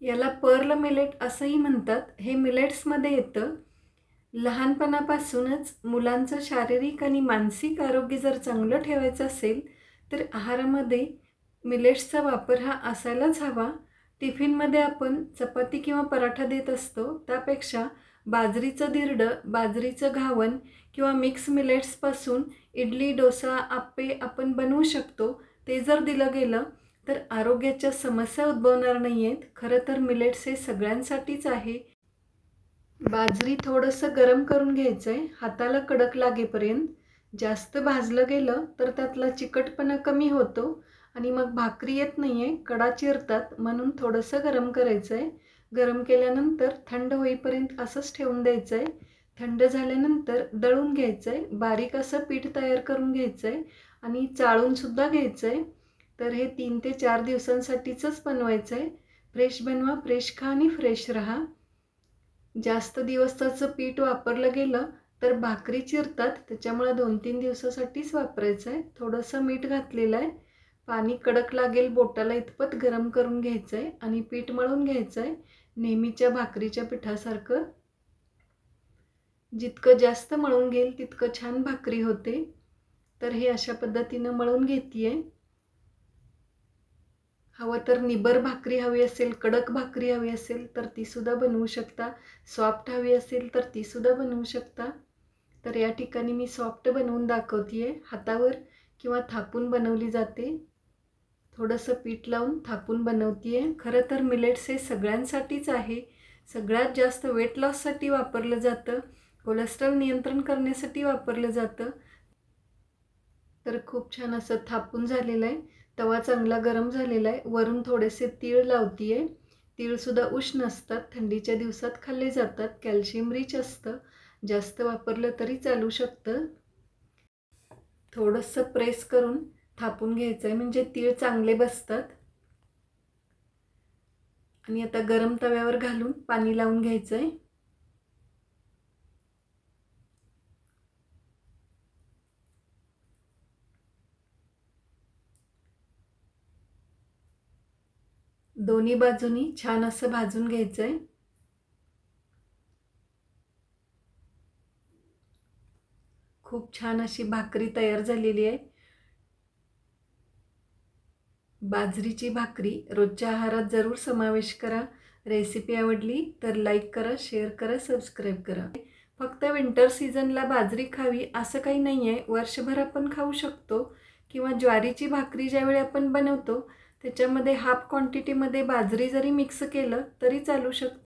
याला pearl millet असंही म्हणतात। हे मिलेट्समध्ये येतं। लहानपणापासूनच मुलांचं शारीरिक आणि मानसिक आरोग्य जर चांगलं ठेवायचं असेल तर आहारामध्ये मिलेट्सचा वापर हा असायलाच हवा। टिफिनमध्ये आपण चपाती किंवा पराठा देत असतो, त्यापेक्षा बाजरीचं धिरडं, बाजरीचं घावन किंवा मिक्स मिलेट्सपासून इडली, डोसा, आप्पे आपण बनवू शकतो। ते जर दिलं गेलं तर आरोग्याच्या समस्या उद्भवणार नाही आहेत। खरं तर मिलेट्स हे सगळ्यांसाठीच आहे। बाजरी थोडंसं गरम करून घ्यायचं आहे, हाताला कडक लागेपर्यंत। जास्त भाजलं गेलं तर त्यातला चिकटपणा कमी होतो आणि मग भाकरी येत नाही आहे, कडा चिरतात। म्हणून थोडंसं गरम करायचं आहे। गरम केल्यानंतर थंड होईपर्यंत असंच ठेवून द्यायचं आहे। थंड झाल्यानंतर दळून घ्यायचं आहे, बारीक असं पीठ तयार करून घ्यायचं आहे आणि चाळूनसुद्धा घ्यायचं आहे। तर हे 3 ते 4 दिवसांसाठीचंच बनवायचं आहे। फ्रेश बनवा, फ्रेश खा आणि फ्रेश राहा। जास्त दिवसाचं पीठ वापरलं गेलं तर भाकरी चिरतात, त्याच्यामुळे 2-3 दिवसासाठीच वापरायचं आहे। थोडंसं मीठ घातलेलं आहे, पाणी कडक लागेल बोटाला इतपत गरम करून घ्यायचं आहे आणि पीठ मळून घ्यायचं आहे नेहमीच्या भाकरीच्या पिठासारखं। जितकं जास्त मळून घेईल तितकं छान भाकरी होते। तर हे अशा पद्धतीनं मळून घेतीये। हवं तर निबर भाकरी हवी असेल, कडक भाकरी हवी असेल तर ती सुद्धा बनवू शकता। सॉफ्ट हवी असेल तर ती सुद्धा बनवू शकता। तर या ठिकाणी मी सॉफ्ट बनवून दाखवतीये। हातावर किंवा थापून बनवली जाते। थोडंसं पीठ लावून थापून बनवतीये। खरं तर मिलेट्स हे सगळ्यांसाठीच आहे। सगळ्यात जास्त वेट लॉससाठी वापरलं जातं, कोलेस्ट्रॉल नियंत्रण करण्यासाठी वापरलं जातं। तर खूप छान असं थापून झालेलं आहे। तवा चांगला गरम झालेला आहे। वरून थोडेसे तीळ लावतीये। तीळसुद्धा उष्ण असतात, थंडीच्या दिवसात खाल्ले जातात, कॅल्शियम रिच असतं। जास्त वापरलं तरी चालू शकतं। थोडंसं प्रेस करून थापून घ्यायचं आहे म्हणजे तीळ चांगले बसतात। आणि आता गरम तव्यावर घालून पाणी लावून घ्यायचं आहे। दोन्ही बाजूनी छान असं भाजून घ्यायचं आहे। खूप छान अशी भाकरी तयार झालेली आहे। बाजरीची भाकरी रोजच्या आहारात जरूर समावेश करा। रेसिपी आवडली तर लाईक करा, शेअर करा, सबस्क्राईब करा। फक्त विंटर सीझनला बाजरी खावी असं काही नाही आहे, वर्षभर आपण खाऊ शकतो। किंवा ज्वारीची भाकरी ज्यावेळी आपण बनवतो त्याच्यामध्ये हाफ क्वांटिटीमध्ये बाजरी जरी मिक्स केलं तरी चालू शकतं।